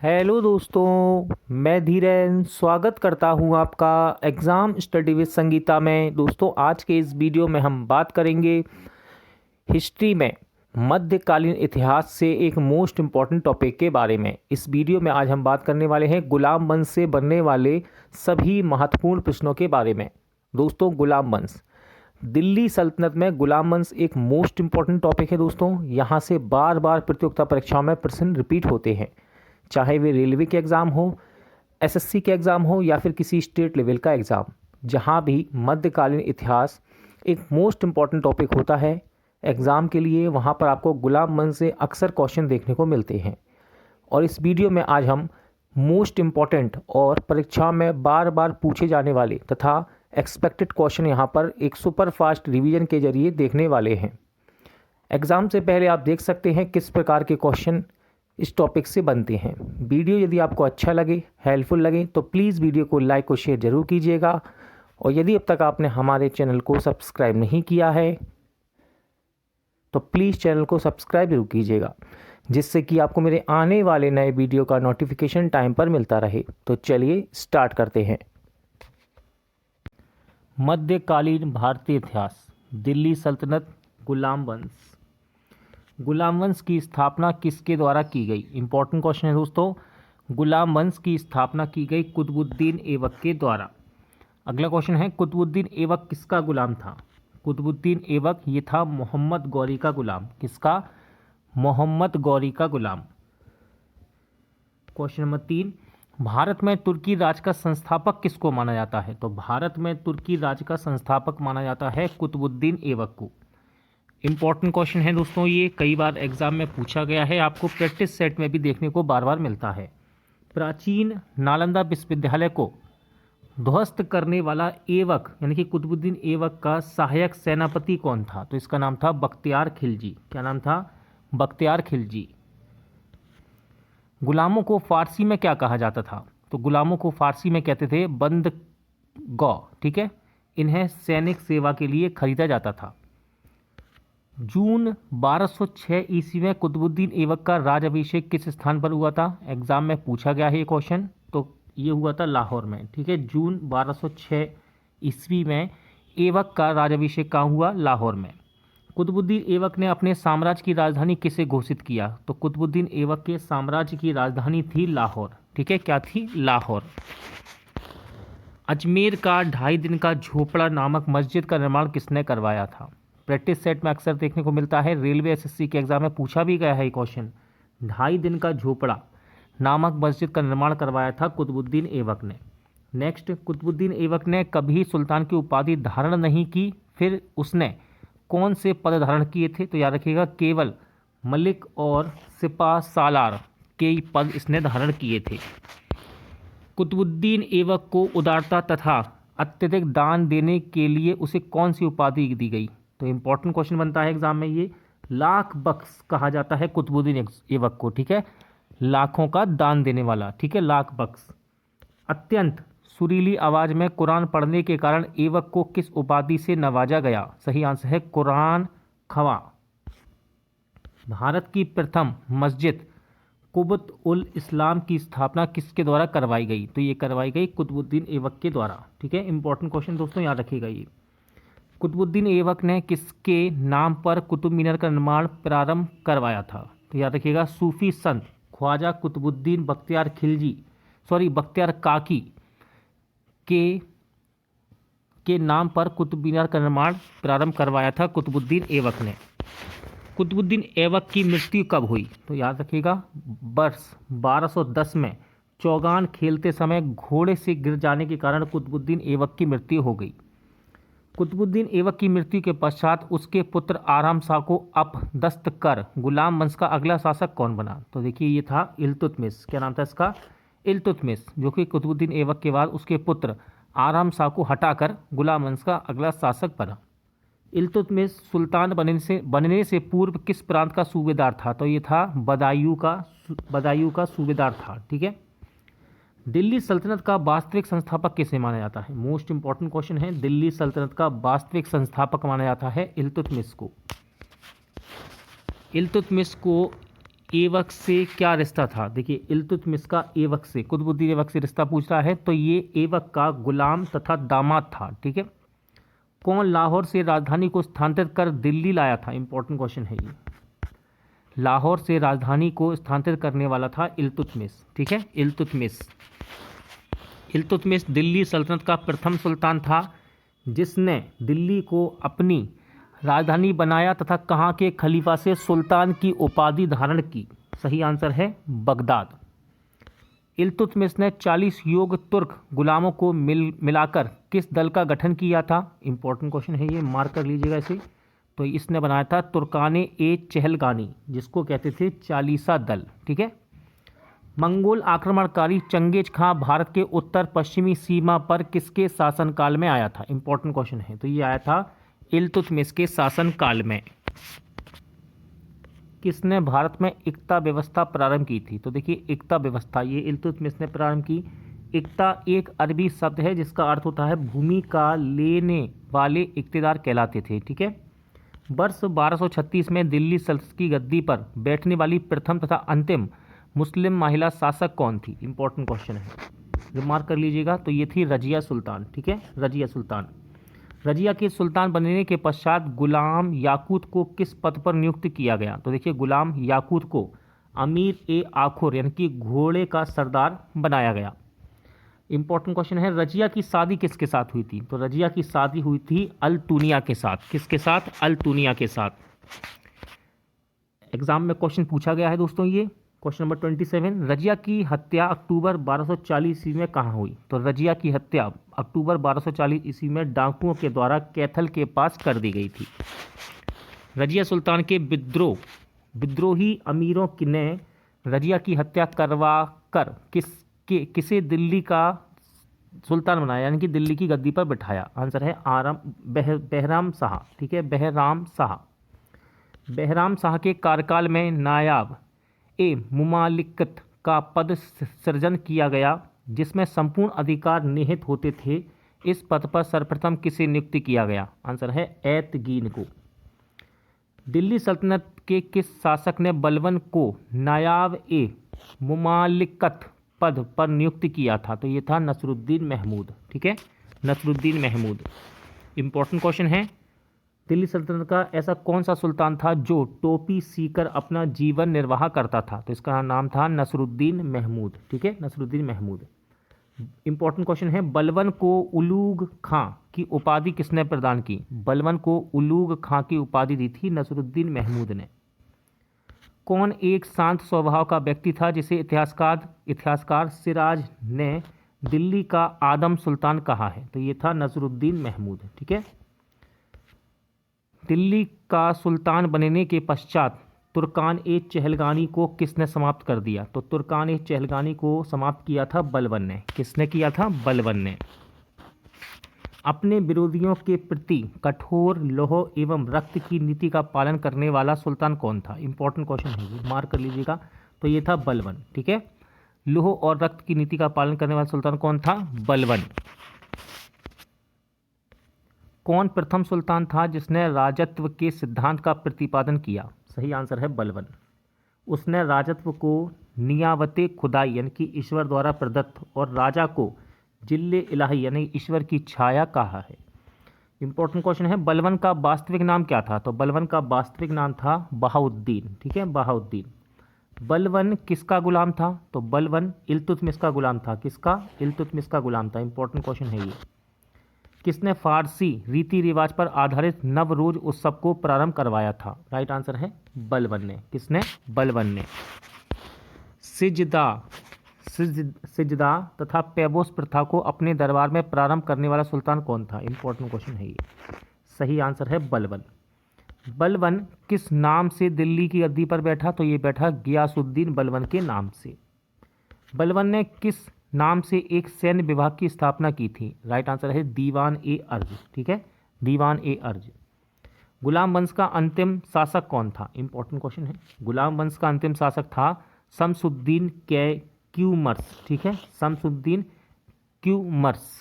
Hello दोस्तों, मैं धीरेन स्वागत करता हूं आपका एग्ज़ाम स्टडी विद संगीता में। दोस्तों, आज के इस वीडियो में हम बात करेंगे हिस्ट्री में मध्यकालीन इतिहास से एक मोस्ट इम्पॉर्टेंट टॉपिक के बारे में। इस वीडियो में आज हम बात करने वाले हैं गुलाम वंश से बनने वाले सभी महत्वपूर्ण प्रश्नों के बारे में। दोस्तों, गुलाम वंश, दिल्ली सल्तनत में गुलाम वंश एक मोस्ट इम्पॉर्टेंट टॉपिक है। दोस्तों, यहाँ से बार बार प्रतियोगिता परीक्षाओं में प्रश्न रिपीट होते हैं, चाहे वे रेलवे के एग्ज़ाम हो, एसएससी के एग्ज़ाम हो या फिर किसी स्टेट लेवल का एग्ज़ाम। जहाँ भी मध्यकालीन इतिहास एक मोस्ट इम्पॉर्टेंट टॉपिक होता है एग्ज़ाम के लिए, वहाँ पर आपको गुलाम वंश से अक्सर क्वेश्चन देखने को मिलते हैं। और इस वीडियो में आज हम मोस्ट इम्पॉर्टेंट और परीक्षा में बार बार पूछे जाने वाले तथा एक्सपेक्टेड क्वेश्चन यहाँ पर एक सुपर फास्ट रिवीजन के जरिए देखने वाले हैं। एग्ज़ाम से पहले आप देख सकते हैं किस प्रकार के क्वेश्चन इस टॉपिक से बनते हैं। वीडियो यदि आपको अच्छा लगे, हेल्पफुल लगे, तो प्लीज़ वीडियो को लाइक और शेयर ज़रूर कीजिएगा। और यदि अब तक आपने हमारे चैनल को सब्सक्राइब नहीं किया है तो प्लीज़ चैनल को सब्सक्राइब जरूर कीजिएगा, जिससे कि आपको मेरे आने वाले नए वीडियो का नोटिफिकेशन टाइम पर मिलता रहे। तो चलिए स्टार्ट करते हैं। मध्यकालीन भारतीय इतिहास, दिल्ली सल्तनत, गुलाम वंश। गुलाम वंश की स्थापना किसके द्वारा की गई? इंपॉर्टेंट क्वेश्चन है दोस्तों। गुलाम वंश की स्थापना की गई कुतुबुद्दीन ऐबक के द्वारा। अगला क्वेश्चन है, कुतुबुद्दीन ऐबक किसका गुलाम था? कुतुबुद्दीन ऐबक ये था मोहम्मद गौरी का गुलाम। किसका? मोहम्मद गौरी का गुलाम। क्वेश्चन नंबर 3, भारत में तुर्की राज का संस्थापक किसको माना जाता है? तो भारत में तुर्की राज का संस्थापक माना जाता है कुतुबुद्दीन ऐबक को। इंपॉर्टेंट क्वेश्चन है दोस्तों, ये कई बार एग्जाम में पूछा गया है, आपको प्रैक्टिस सेट में भी देखने को बार बार मिलता है। प्राचीन नालंदा विश्वविद्यालय को ध्वस्त करने वाला ऐबक यानी कि कुतुबुद्दीन ऐबक का सहायक सेनापति कौन था? तो इसका नाम था बख्तियार खिलजी। क्या नाम था? बख्तियार खिलजी। गुलामों को फारसी में क्या कहा जाता था? तो गुलामों को फारसी में कहते थे बंद गौ। ठीक है, इन्हें सैनिक सेवा के लिए खरीदा जाता था। जून 1206 ईस्वी में कुतुबुद्दीन ऐबक का राज अभिषेक किस स्थान पर हुआ था? एग्जाम में पूछा गया है ये क्वेश्चन। तो ये हुआ था लाहौर में। ठीक है, जून 1206 ईस्वी में ऐबक का राज अभिषेक कहाँ हुआ? लाहौर में। कुतुबुद्दीन ऐबक ने अपने साम्राज्य की राजधानी किसे घोषित किया? तो कुतुबुद्दीन ऐबक के साम्राज्य की राजधानी थी लाहौर। ठीक है, क्या थी? लाहौर। अजमेर का 2.5 दिन का झोपड़ा नामक मस्जिद का निर्माण किसने करवाया था? प्रैक्टिस सेट में अक्सर देखने को मिलता है, रेलवे एसएससी के एग्जाम में पूछा भी गया है ये क्वेश्चन। 2.5 दिन का झोपड़ा नामक मस्जिद का निर्माण करवाया था कुतुबुद्दीन ऐबक ने। नेक्स्ट, कुतुबुद्दीन ऐबक ने कभी सुल्तान की उपाधि धारण नहीं की, फिर उसने कौन से पद धारण किए थे? तो याद रखिएगा, केवल मलिक और सिपा सालार के पद इसने धारण किए थे। कुतुबुद्दीन ऐबक को उदारता तथा अत्यधिक दान देने के लिए उसे कौन सी उपाधि दी गई? तो इंपॉर्टेंट क्वेश्चन बनता है एग्जाम में ये। लाख बख्श कहा जाता है कुतुबुद्दीन ऐबक को। ठीक है, लाखों का दान देने वाला। ठीक है, लाख बख्श। अत्यंत सुरीली आवाज में कुरान पढ़ने के कारण ऐबक को किस उपाधि से नवाजा गया? सही आंसर है कुरान खवा। भारत की प्रथम मस्जिद कुबत उल इस्लाम की स्थापना किसके द्वारा करवाई गई? तो ये करवाई गई कुतुबुद्दीन ऐबक के द्वारा। ठीक है, इंपॉर्टेंट क्वेश्चन दोस्तों, याद रखिएगा ये। कुतुबुद्दीन ऐबक ने किसके नाम पर कुतुब मीनार का निर्माण प्रारंभ करवाया था? तो याद रखिएगा, सूफी संत ख्वाजा कुतुबुद्दीन बख्तियार खिलजी बख्तियार काकी के नाम पर कुतुब मीनार का निर्माण प्रारंभ करवाया था कुतुबुद्दीन ऐबक ने। कुतुबुद्दीन ऐबक की मृत्यु कब हुई? तो याद रखिएगा, वर्ष 1210 में चौगान खेलते समय घोड़े से गिर जाने के कारण कुतुबुद्दीन ऐबक की मृत्यु हो गई। कुतुबुद्दीन ऐबक की मृत्यु के पश्चात उसके पुत्र आराम शाह को अपदस्थ कर गुलाम वंश का अगला शासक कौन बना? तो देखिए, ये था इल्तुतमिश। क्या नाम था इसका? इल्तुतमिश, जो कि कुतुबुद्दीन ऐबक के बाद उसके पुत्र आराम शाह को हटाकर गुलाम वंश का अगला शासक बना। इल्तुतमिश सुल्तान बनने से पूर्व किस प्रांत का सूबेदार था? तो ये था बदायूं का सूबेदार था। ठीक है, दिल्ली सल्तनत का वास्तविक संस्थापक किसे माना जाता है? मोस्ट इंपॉर्टेंट क्वेश्चन है। दिल्ली सल्तनत का वास्तविक संस्थापक माना जाता है इल्तुतमिश को। इल्तुतमिश को ऐबक से क्या रिश्ता था? देखिए इल्तुतमिश का ऐबक से, कुतुबुद्दीन ऐबक से रिश्ता पूछ रहा है, तो ये ऐबक का गुलाम तथा दामाद था। ठीक है। कौन लाहौर से राजधानी को स्थानांतरित कर दिल्ली लाया था? इंपॉर्टेंट क्वेश्चन है ये। लाहौर से राजधानी को स्थानांतरित करने वाला था इल्तुतमिश। ठीक है, इल्तुतमिश। इल्तुतमिश दिल्ली सल्तनत का प्रथम सुल्तान था जिसने दिल्ली को अपनी राजधानी बनाया तथा कहाँ के खलीफा से सुल्तान की उपाधि धारण की? सही आंसर है बगदाद। इल्तुतमिश ने 40 योग्य तुर्क गुलामों को मिलाकर किस दल का गठन किया था? इंपॉर्टेंट क्वेश्चन है ये, मार्क कर लीजिएगा इसे। तो इसने बनाया था तुर्काने ए चहलगानी, जिसको कहते थे चालीसा दल। ठीक है। मंगोल आक्रमणकारी चंगेज खां भारत के उत्तर पश्चिमी सीमा पर किसके शासनकाल में आया था? इंपॉर्टेंट क्वेश्चन है। तो ये आया था इल्तुतमिश के शासनकाल में। किसने भारत में एकता व्यवस्था प्रारंभ की थी? तो देखिए एकता व्यवस्था ये इल्तुतमिश ने प्रारंभ की। एकता एक अरबी शब्द है जिसका अर्थ होता है भूमि का लेने वाले इक्तेदार कहलाते थे। ठीक है। वर्ष 1236 में दिल्ली सल्तनत की गद्दी पर बैठने वाली प्रथम तथा अंतिम मुस्लिम महिला शासक कौन थी? इंपॉर्टेंट क्वेश्चन है, रिमार्क कर लीजिएगा। तो ये थी रजिया सुल्तान। ठीक है, रजिया सुल्तान। रजिया के सुल्तान बनने के पश्चात गुलाम याकूत को किस पद पर नियुक्त किया गया? तो देखिए गुलाम याकूत को अमीर ए आखुर यानी कि घोड़े का सरदार बनाया गया। इंपॉर्टेंट क्वेश्चन है, रजिया की शादी किसके साथ हुई थी? तो रजिया की शादी हुई थी अल-तुनिया के साथ। किसके साथ? अल-तुनिया के साथ। एग्जाम में क्वेश्चन पूछा गया है दोस्तों ये क्वेश्चन नंबर 27। रजिया की हत्या अक्टूबर 1240 ईस्वी में कहाँ हुई? तो रजिया की हत्या अक्टूबर 1240 ईस्वी में डाकुओं के द्वारा कैथल के पास कर दी गई थी। रजिया सुल्तान के विद्रोही अमीरों ने रजिया की हत्या करवा कर किसे दिल्ली का सुल्तान बनाया यानी कि दिल्ली की गद्दी पर बिठाया? आंसर है बहराम शाह। ठीक है, बहराम शाह। बहराम शाह के कार्यकाल में नायाब ए मुमालिकत का पद सृजन किया गया जिसमें संपूर्ण अधिकार निहित होते थे। इस पद पर सर्वप्रथम किसे नियुक्त किया गया? आंसर है ऐतगीन को। दिल्ली सल्तनत के किस शासक ने बलबन को नायाब ए मुमालिकत पद पर नियुक्त किया था? तो ये था नसरुद्दीन महमूद। ठीक है, नसरुद्दीन महमूद। इंपॉर्टेंट क्वेश्चन है, दिल्ली सल्तनत का ऐसा कौन सा सुल्तान था जो टोपी सीकर अपना जीवन निर्वाह करता था? तो इसका नाम था नसरुद्दीन महमूद। ठीक है, नसरुद्दीन महमूद। इंपॉर्टेंट क्वेश्चन है, बलबन को उलूग खां की उपाधि किसने प्रदान की? बलबन को उलूग खां की उपाधि दी थी नसरुद्दीन महमूद ने। कौन एक शांत स्वभाव का व्यक्ति था जिसे इतिहासकार सिराज ने दिल्ली का आदम सुल्तान कहा है? तो ये था नसरुद्दीन महमूद। ठीक है। दिल्ली का सुल्तान बनने के पश्चात तुर्कान ए चहलगानी को किसने समाप्त कर दिया? तो तुर्कान ए चहलगानी को समाप्त किया था बलबन ने। किसने किया था? बलबन ने। अपने विरोधियों के प्रति कठोर लौह एवं रक्त की नीति का पालन करने वाला सुल्तान कौन था? इंपॉर्टेंट क्वेश्चन है ये, मार्क कर लीजिएगा। तो ये था बलबन। ठीक है, लौह और रक्त की नीति का पालन करने वाला सुल्तान कौन था? बलबन। कौन प्रथम सुल्तान था जिसने राजत्व के सिद्धांत का प्रतिपादन किया? सही आंसर है बलबन। उसने राजत्व को नियावते खुदाई यानी कि ईश्वर द्वारा प्रदत्त और राजा को जिल्ले इलाही यानी ईश्वर की छाया कहा है। इंपॉर्टेंट क्वेश्चन है, बलबन का वास्तविक नाम क्या था? तो बलबन का वास्तविक नाम था बहाउद्दीन। ठीक है, बहाउद्दीन। बलबन किसका गुलाम था? तो बलबन इल्तुतमिश का गुलाम था। किसका? इल्तुतमिश का गुलाम था। इंपॉर्टेंट क्वेश्चन है ये। किसने फारसी रीति रिवाज पर आधारित नवरोज उत्सव को प्रारंभ करवाया था? राइट आंसर है बलबन ने। किसने? बलबन ने। सिजदा तथा पैबोस प्रथा को अपने दरबार में प्रारंभ करने वाला सुल्तान कौन था? इंपॉर्टेंट क्वेश्चन है ये। सही आंसर है बलबन। बलबन किस नाम से दिल्ली की गद्दी पर बैठा? तो ये बैठा गियासुद्दीन बलबन के नाम से। बलबन ने किस नाम से एक सैन्य विभाग की स्थापना की थी? राइट आंसर है दीवान ए अर्ज। ठीक है, दीवान ए अर्ज। गुलाम वंश का अंतिम शासक कौन था? इंपॉर्टेंट क्वेश्चन है। गुलाम वंश का अंतिम शासक था शमसुद्दीन क्यूमर्स। ठीक है, शमसुद्दीन क्यूमर्स।